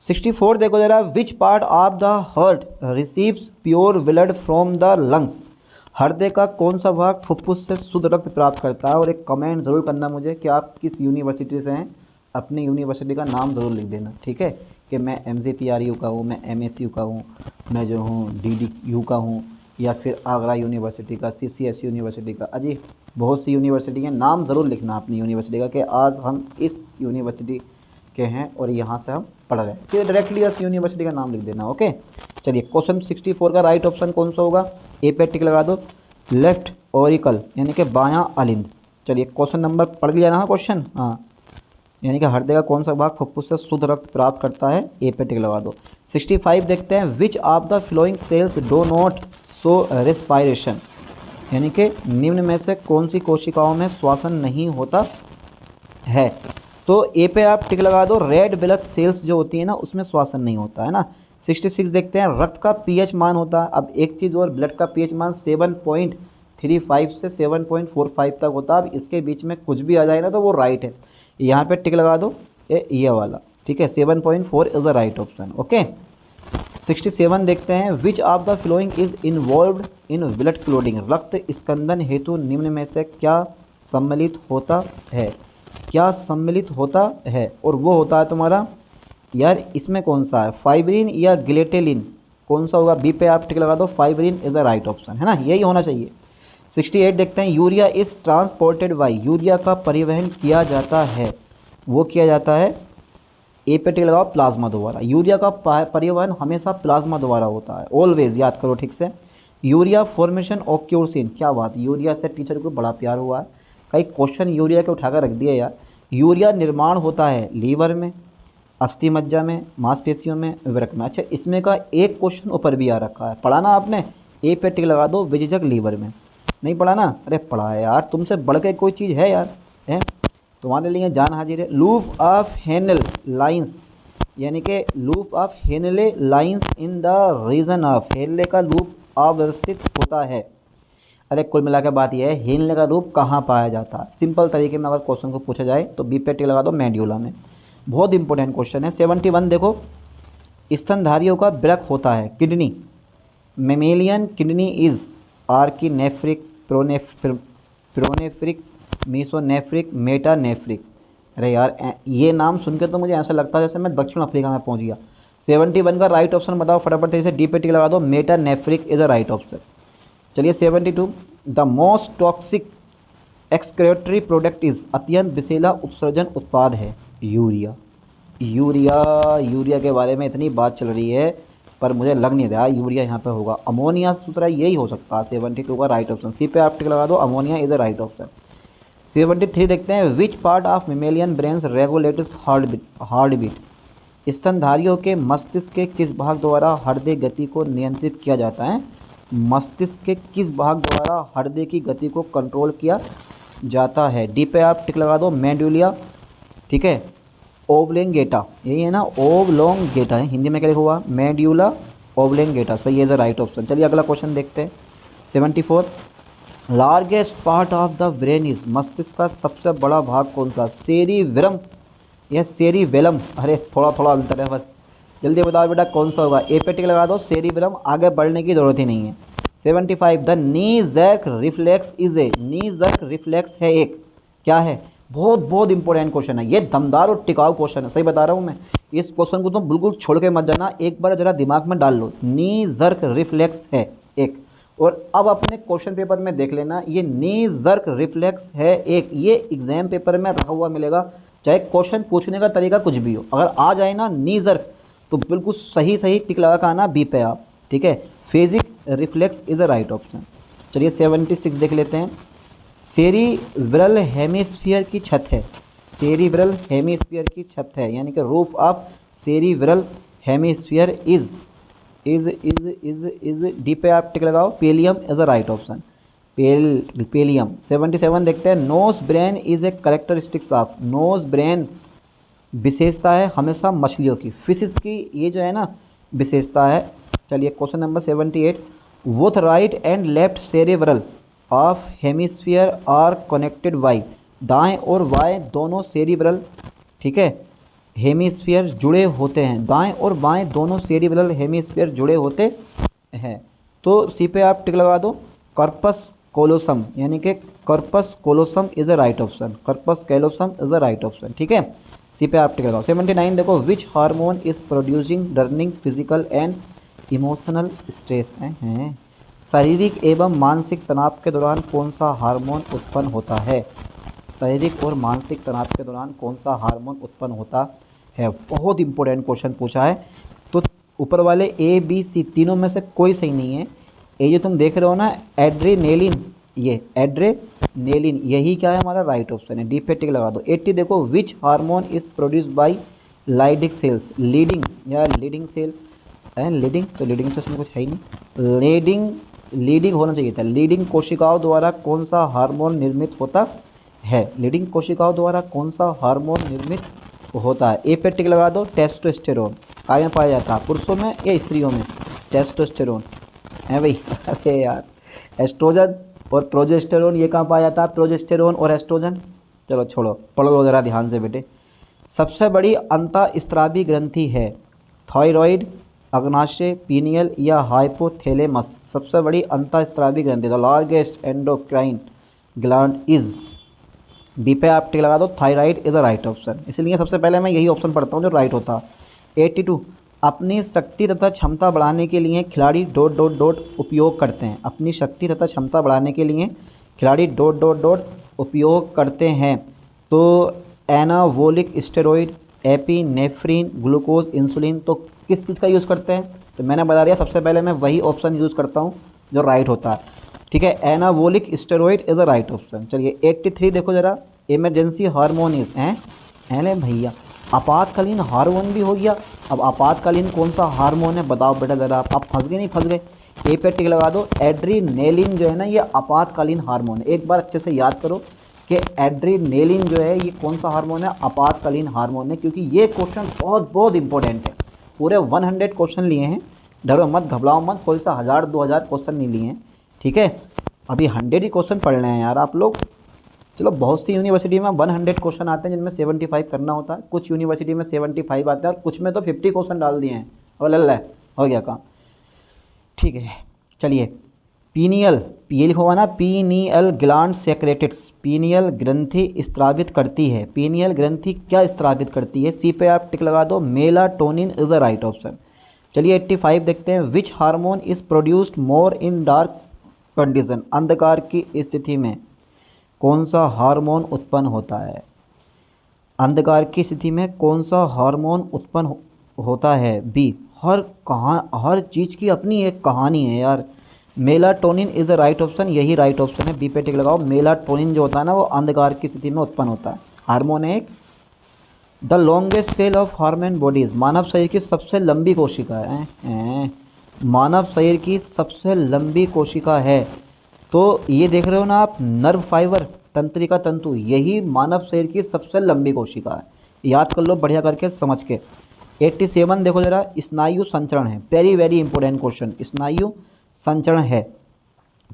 64 देखो जरा, विच part of the heart receives pure blood from the lungs. हृदय का कौन सा भाग फुफ्फुस से शुद्ध रक्त प्राप्त करता है? और एक कमेंट ज़रूर करना मुझे कि आप किस यूनिवर्सिटी से हैं, अपनी यूनिवर्सिटी का नाम ज़रूर लिख देना, ठीक है, कि मैं MGPRU का हूँ, मैं MSU का हूँ, मैं जो हूँ DDU का हूँ, या फिर आगरा यूनिवर्सिटी का, CCS यूनिवर्सिटी का। अजी बहुत सी यूनिवर्सिटी हैं, नाम ज़रूर लिखना अपनी यूनिवर्सिटी का कि आज हम इस यूनिवर्सिटी के हैं और यहाँ से हम पढ़ रहे हैं। सीधे डायरेक्टली इस यूनिवर्सिटी का नाम लिख देना। ओके, चलिए क्वेश्चन 64 का राइट ऑप्शन कौन सा होगा? ए पे टिक लगा दो, लेफ्ट ऑरिकल यानी कि बायां अलिंद। चलिए क्वेश्चन नंबर पढ़ लिया ना क्वेश्चन, हाँ, यानी कि हृदय का कौन सा भाग फुफ्फुस से शुद्ध रक्त प्राप्त करता है? ए पे टिक लगा दो। 65 देखते हैं, which of the following cells do not show respiration, यानी कि निम्न में से कौन सी कोशिकाओं में श्वसन नहीं होता है? तो ए पे आप टिक लगा दो, रेड ब्लड सेल्स जो होती है ना उसमें श्वसन नहीं होता है ना। 66 देखते हैं, रक्त का पीएच मान होता है। अब एक चीज़ और, ब्लड का पीएच मान 7.35 से 7.45 तक होता है। अब इसके बीच में कुछ भी आ जाए ना तो वो राइट है, यहाँ पे टिक लगा दो, ये वाला, ठीक है, 7.4 is the right option. Okay, 67 देखते हैं, which of the following is involved in blood clotting, रक्त स्कंदन हेतु निम्न में से क्या सम्मिलित होता है? क्या सम्मिलित होता है? और वो होता है तुम्हारा, यार इसमें कौन सा है, फाइब्रिन या ग्लेटेलिन, कौन सा होगा? बी पे आप टिक लगा दो, fibrin is the right option, है ना, यही होना चाहिए। 68 देखते हैं, urea is transported by, urea का परिवहन किया जाता है, वो किया जाता है, ए पे टिक लगाओ, प्लाज्मा द्वारा। यूरिया का परिवहन हमेशा प्लाज्मा द्वारा होता है, ऑलवेज याद करो ठीक से। यूरिया फॉर्मेशन ऑक्यूरसिन, क्या बात, यूरिया से टीचर को बड़ा प्यार हुआ है, कई क्वेश्चन यूरिया के उठाकर रख दिए यार। यूरिया निर्माण होता है लीवर में, अस्थि मज्जा में, मांसपेशियों में, वृक्क में। अच्छा, इसमें का एक क्वेश्चन ऊपर भी आ रखा है, पढ़ा ना आपने? ए पे टिक लगा दो, विजिजक लीवर में। नहीं पढ़ा ना? अरे पढ़ा है यार, तुमसे बढ़ के कोई चीज़ है यार, है तुम्हारे लिए जान हाजिर है। लूप ऑफ हेनल लाइन्स, यानी कि loop of Henle lies in the region of, Henle का लूप अवस्थित होता है। अरे कुल मिला के बात यह है, हेनले का रूप कहाँ पाया जाता है? सिंपल तरीके में अगर क्वेश्चन को पूछा जाए तो बी पे टिक लगा दो, मेड्यूला में। बहुत इंपॉर्टेंट क्वेश्चन है। 71 देखो, स्तनधारियों का वृक्क होता है kidney, mammalian kidney is archinephric, pronephric, mesonephric, metanephric. अरे यार ये नाम सुन के तो मुझे ऐसा लगता है जैसे मैं दक्षिण अफ्रीका में पहुंच गया। 71 का राइट ऑप्शन बताओ फटाफट से, डी पे टिक लगा दो, metanephric is a right option. चलिए 72, the most toxic excretory product is, अत्यंत विषैला उत्सर्जन उत्पाद है यूरिया। यूरिया के बारे में इतनी बात चल रही है पर मुझे लग नहीं रहा यूरिया यहाँ पे होगा, अमोनिया सूत्रा यही हो सकता है। 72 का राइट ऑप्शन, सी पे आप टिक लगा दो, ammonia is a right option. 73 देखते हैं, which part of mammalian brains regulates heart beat, स्तनधारियों के मस्तिष्क के किस भाग द्वारा हृदय गति को नियंत्रित किया जाता है? मस्तिष्क के किस भाग द्वारा हृदय की गति को कंट्रोल किया जाता है? डी पे आप टिक लगा दो, मेडुला, ठीक है, ओब्लेंगेटा, यही है ना, ओब्लोंगेटा है हिंदी में, क्या लिखा हुआ? मेड्यूला ओब्लेंगेटा, सही है राइट ऑप्शन। चलिए अगला क्वेश्चन देखते हैं। 74, largest part of the brain is, मस्तिष्क का सबसे बड़ा भाग कौन सा? सेरिब्रम या सेरिबेलम? अरे थोड़ा थोड़ा अंतर है बस, जल्दी बताओ बेटा कौन सा होगा? ए पे टिक लगा दो, सेरिब्रम, आगे बढ़ने की ज़रूरत ही नहीं है। 75, the knee jerk reflex is a, knee jerk reflex है एक, क्या है? बहुत इंपॉर्टेंट क्वेश्चन है ये, दमदार और टिकाऊ क्वेश्चन है, सही बता रहा हूँ मैं। इस क्वेश्चन को तुम बिल्कुल छोड़ के मत जाना, एक बार जरा दिमाग में डाल लो। नी जर्क रिफ्लेक्स है एक, और अब अपने क्वेश्चन पेपर में देख लेना, ये नी जर्क रिफ्लेक्स है एक, ये एग्जाम पेपर में रखा हुआ मिलेगा, चाहे क्वेश्चन पूछने का तरीका कुछ भी हो, अगर आ जाए ना नी जर्क तो बिल्कुल सही टिक लगा का आना बी पे आप, ठीक है। Phasic reflex is a right option. चलिए 76 देख लेते हैं, सेरिब्रल हेमिस्फीयर की छत है, सेरिब्रल हेमिस्फीयर की छत है, यानी कि roof of cerebral hemisphere is D पे आप टिक लगाओ, pallium is a right option, pallium. 77 देखते हैं, nose brain is a characteristics of, nose brain विशेषता है हमेशा मछलियों की, फिशेस की ये जो है ना विशेषता है। चलिए question number 78, both right and left cerebral of hemisphere are connected by, दाएं और बाएं दोनों सेरिब्रल, ठीक है, हेमिस्फीयर जुड़े होते हैं, दाएं और बाएं दोनों सेरिब्रल हेमिस्फीयर जुड़े होते हैं। तो सी पे आप टिक लगा दो। कॉर्पस कोलोसम, यानी कि corpus callosum is a right option, corpus callosum is a right option, ठीक है। सी पे आप टिक लगाओ। 79 देखो, which hormone is producing learning physical and emotional stress हैं, शारीरिक एवं मानसिक तनाव के दौरान कौन सा हार्मोन उत्पन्न होता है, शारीरिक और मानसिक तनाव के दौरान कौन सा हार्मोन उत्पन्न होता है। बहुत इंपॉर्टेंट क्वेश्चन पूछा है। तो ऊपर वाले ए बी सी तीनों में से कोई सही नहीं है। ये जो तुम देख रहे हो ना एड्रेनेलिन, ये एड्रेनेलिन यही क्या है हमारा राइट ऑप्शन है। डी पे टिक लगा दो। 80 देखो, which hormone is produce by Leydig cells, Leydig या लीडिंग सेल है, लीडिंग तो लीडिंग तो इसमें कुछ है ही नहीं, लीडिंग होना चाहिए था। लीडिंग कोशिकाओं द्वारा कौन सा हार्मोन निर्मित होता है, लीडिंग कोशिकाओं द्वारा कौन सा हार्मोन निर्मित होता है। ए पे टिक लगा दो। टेस्टोस्टेरोन काय में पाया जाता है, पुरुषों में या स्त्रियों में, टेस्टोस्टेरोन है भाई। अरे यार, एस्ट्रोजन और प्रोजेस्टेरोन ये कहाँ पाया जाता है, प्रोजेस्टेरोन और एस्ट्रोजन। चलो छोड़ो, पढ़ लो ज़रा ध्यान से बेटे। सबसे बड़ी अंतःस्रावी ग्रंथि है, थायराइड, अग्नाशय, पीनियल या हाइपोथैलेमस। सबसे बड़ी अंतःस्रावी ग्रंथि, the largest endocrine gland is, B पे आप टिक लगा दो। Thyroid is a right option, इसलिए सबसे पहले मैं यही ऑप्शन पढ़ता हूँ जो राइट होता। 82, अपनी शक्ति तथा क्षमता बढ़ाने के लिए खिलाड़ी ... उपयोग करते हैं, अपनी शक्ति तथा क्षमता बढ़ाने के लिए खिलाड़ी ... उपयोग करते हैं। तो anabolic steroid, epinephrine, glucose, insulin, तो किस चीज़ का यूज़ करते हैं, तो मैंने बता दिया सबसे पहले मैं वही ऑप्शन यूज़ करता हूँ जो राइट होता है, ठीक है। Anabolic steroid is a right option. चलिए 83 देखो ज़रा, इमरजेंसी हार्मोन इज हैं भैया, आपातकालीन हार्मोन भी हो गया। अब आपातकालीन कौन सा हार्मोन है बताओ बेटा ज़रा, आप फंस गए नहीं फंस गए। ए पे टिक लगा दो। एड्रीनेलिन जो है ना ये आपातकालीन हार्मोन है, एक बार अच्छे से याद करो कि एड्रीनेलिन जो है ये कौन सा हार्मोन है, आपातकालीन हार्मोन है, क्योंकि ये क्वेश्चन बहुत बहुत इंपॉर्टेंट है। पूरे 100 क्वेश्चन लिए हैं, डरो मत घबराओ मत, कोई सा 1000-2000 क्वेश्चन नहीं लिए हैं, ठीक है। अभी 100 ही क्वेश्चन पढ़ने हैं यार आप लोग। चलो बहुत सी यूनिवर्सिटी में 100 क्वेश्चन आते हैं जिनमें 75 करना होता है, कुछ यूनिवर्सिटी में 75 आते हैं और कुछ में तो 50 क्वेश्चन डाल दिए हैं, और लल्ला हो गया काम, ठीक है। चलिए पीनियल, पी लिखा हुआ ना, पीनियल ग्लैंड सेक्रेटेट्स, पीनियल ग्रंथि स्त्रावित करती है, पीनियल ग्रंथि क्या स्त्रावित करती है। सी पे आप टिक लगा दो। Melatonin is the right option. चलिए 85 देखते हैं, which hormone is produced more in dark condition, अंधकार की स्थिति में कौन सा हार्मोन उत्पन्न होता है, अंधकार की स्थिति में कौन सा हार्मोन उत्पन्न होता है। बी, हर चीज़ की अपनी एक कहानी है यार। Melatonin is a right option, यही राइट ऑप्शन है। बी पे टिक लगाओ। मेलाटोनिन जो होता है ना वो अंधकार की स्थिति में उत्पन्न होता है, हार्मोन है एक। The longest cell of human bodies, मानव शरीर की सबसे लंबी कोशिका है, मानव शरीर की सबसे लंबी कोशिका है। तो ये देख रहे हो ना आप, नर्व फाइबर, तंत्रिका तंतु, यही मानव शरीर की सबसे लंबी कोशिका है। याद कर लो बढ़िया करके समझ के। 87 देखो जरा, स्नायु संचरण है, वेरी वेरी इंपॉर्टेंट क्वेश्चन, स्नायु संचरण है।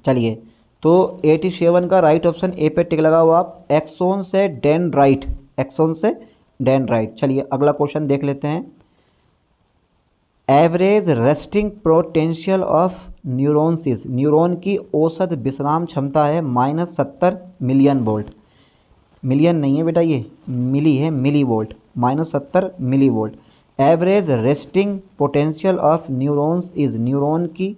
चलिए तो 87 का राइट ऑप्शन ए पे टिक लगाओ आप। एक्सोन से डेंड्राइट, एक्सोन से डेंड्राइट। चलिए अगला क्वेश्चन देख लेते हैं। Average resting potential of neurons is, neuron की औसत विश्राम क्षमता है -70 मिलियन वोल्ट, मिलियन नहीं है बेटा ये मिली है, millivolt, -70 millivolt. Average resting potential of neurons is, neuron की,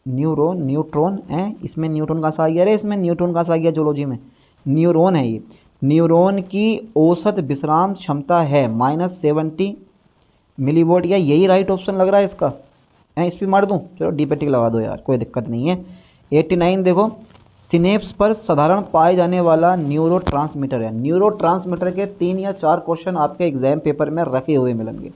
न्यूट्रॉन है, इसमें न्यूट्रॉन का सा गया, अरे इसमें न्यूट्रॉन का सा गया जूलॉजी में, न्यूरॉन है ये। न्यूरॉन की औसत विश्राम क्षमता है -70 मिलीवोल्ट, या यही राइट ऑप्शन लग रहा है इसका है, इस पर मार दूँ, चलो डी पे टिक लगा दो यार, कोई दिक्कत नहीं है। 89 देखो, सिनेप्स पर साधारण पाए जाने वाला न्यूरोट्रांसमीटर है। न्यूरोट्रांसमीटर के 3 या 4 क्वेश्चन आपके एग्जाम पेपर में रखे हुए मिलेंगे।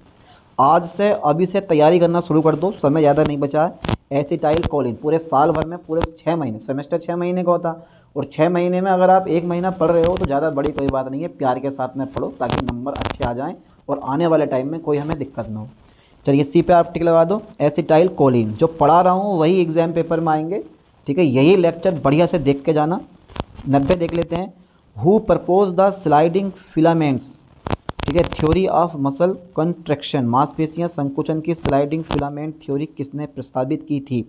आज से अभी से तैयारी करना शुरू कर दो, समय ज़्यादा नहीं बचा है। एसिटाइल कोलिन पूरे साल भर में, पूरे 6 महीने, सेमेस्टर 6 महीने का होता, और 6 महीने में अगर आप 1 महीना पढ़ रहे हो तो ज़्यादा बड़ी कोई बात नहीं है, प्यार के साथ में पढ़ो ताकि नंबर अच्छे आ जाएँ और आने वाले टाइम में कोई हमें दिक्कत ना हो। चलिए सी पे आप टिक लगा दो। एसिटाइल कोलिन जो पढ़ा रहा हूँ वही एग्जाम पेपर में आएंगे, ठीक है, यही लेक्चर बढ़िया से देख के जाना। 90 देख लेते हैं। Who propose the sliding filaments, ठीक है, थ्योरी ऑफ मसल कंट्रैक्शन, मांसपेशियां संकुचन की स्लाइडिंग फिलामेंट थ्योरी किसने प्रस्तावित की थी?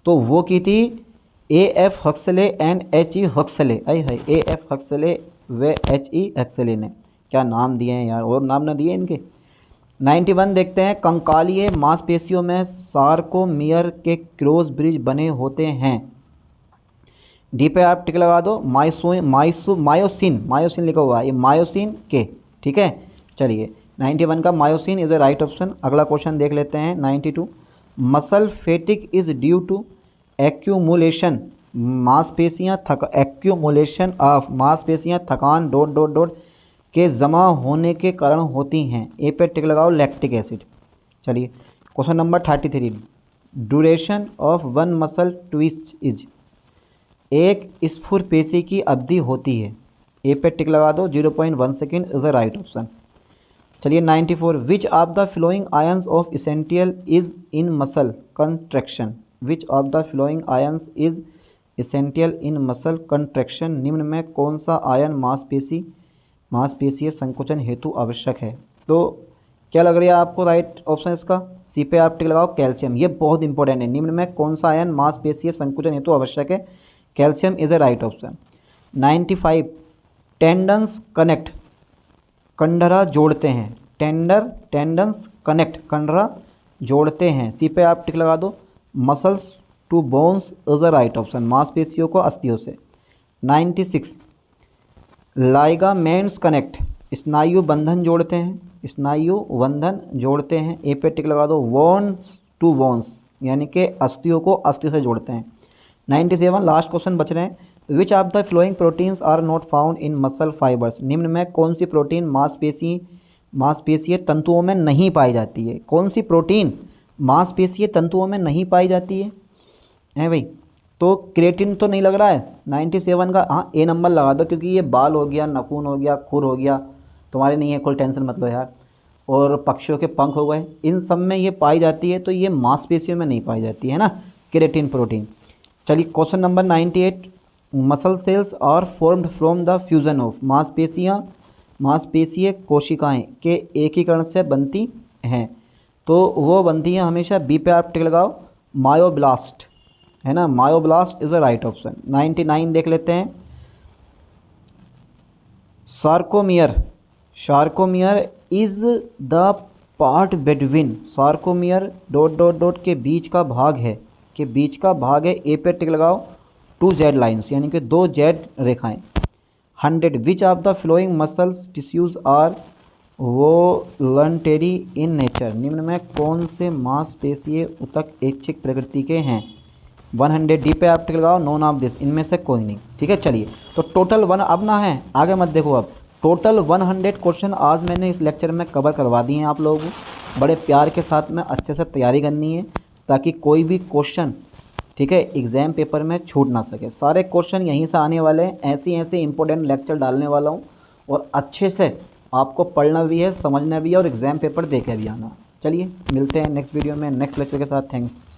तो वो की थी A.F. Huxley and H.E. Huxley. A.F. Huxley व H.E. हक्सले ने। क्या नाम दिए हैं यार, और नाम ना दिए इनके। 91 देखते हैं। कंकालीय मांसपेशियों में सार्कोमियर के क्रॉस ब्रिज बने होते हैं। डी पे आप टिक लगा दो। मायोसिन लिखा हुआ है, ये मायोसिन के, ठीक है। चलिए 91 का myosin is a right option. अगला क्वेश्चन देख लेते हैं 92। Muscle fatigue is due to accumulation, accumulation of मांसपेशियां थकान ... के जमा होने के कारण होती हैं। ए पे टिक लगाओ, लैक्टिक एसिड। चलिए question number 33। Duration of one muscle twist is, एक स्फुर पेशी की अवधि होती है। ए पे टिक लगा दो, 0.1 second is a right option. चलिए 94। विच of the flowing ions of essential is in muscle contraction, which of the flowing ions is essential in muscle contraction, निम्न में कौन सा आयन मांसपेशीय संकुचन हेतु आवश्यक है? तो क्या लग रहा है आपको राइट ऑप्शन इसका? सी पे आप टिक लगाओ, कैल्शियम। ये बहुत इंपॉर्टेंट है। निम्न में कौन सा आयन मांसपेशीय संकुचन हेतु आवश्यक है? Calcium is a right option. 95। Tendons connect, कंडरा जोड़ते हैं। टेंडन्स कनेक्ट, कंडरा जोड़ते हैं। सी पे आप टिक लगा दो। Muscles to bones is a right option, मांसपेशियों को अस्थियों से। 96। लाइगामेंट्स कनेक्ट, स्नायु बंधन जोड़ते हैं। स्नायु बंधन जोड़ते हैं। ए पे टिक लगा दो। बोन्स टू बोन्स, यानी कि अस्थियों को अस्थियों से जोड़ते हैं। 97 लास्ट क्वेश्चन बच रहे हैं। Which of the following proteins are not found in muscle fibres, निम्न में कौन सी प्रोटीन मांसपेशीय तंतुओं में नहीं पाई जाती है? कौन सी प्रोटीन मांसपेशीय तंतुओं में नहीं पाई जाती है भाई? तो क्रेटिन तो नहीं लग रहा है 97 का। हाँ, ए नंबर लगा दो, क्योंकि ये बाल हो गया, नाखून हो गया, खुर हो गया, तुम्हारे नहीं है, कोई टेंशन मत लो यार। और पक्षियों के पंख हो गए, इन सब में ये पाई जाती है, तो ये मांसपेशियों में नहीं पाई जाती है ना, क्रेटिन प्रोटीन। चलिए question number 98। Muscle cells are formed from the fusion of, मांसपेशीय कोशिकाएं के एकीकरण से बनती हैं। तो वो बनती हैं हमेशा, बी पे आप टिक लगाओ, मायोब्लास्ट, है ना। Myoblast is a right option. 99 देख लेते हैं। Sarcomere is the part between, sarcomere ... के बीच का भाग है, ए पे टिक लगाओ। 2 जेड लाइन्स, यानी कि 2 जेड रेखाएं। 100। Which of the following muscles tissues are voluntary in nature, निम्न में कौन से मांसपेशीय ऊतक ऐच्छिक प्रकृति के हैं? 100। डी पे आप टिक लगाओ, नॉन ऑफ दिस, इनमें से कोई नहीं, ठीक है। चलिए तो टोटल 1 अब ना है, आगे मत देखो, अब टोटल 100 क्वेश्चन आज मैंने इस लेक्चर में कवर करवा दिए हैं आप लोगों को। बड़े प्यार के साथ में अच्छे से तैयारी करनी है, ताकि कोई भी क्वेश्चन, ठीक है, एग्ज़ाम पेपर में छूट ना सके। सारे क्वेश्चन यहीं से आने वाले हैं, ऐसे इंपॉर्टेंट लेक्चर डालने वाला हूँ, और अच्छे से आपको पढ़ना भी है, समझना भी है, और एग्ज़ाम पेपर दे के भी आना। चलिए मिलते हैं नेक्स्ट वीडियो में नेक्स्ट लेक्चर के साथ। थैंक्स।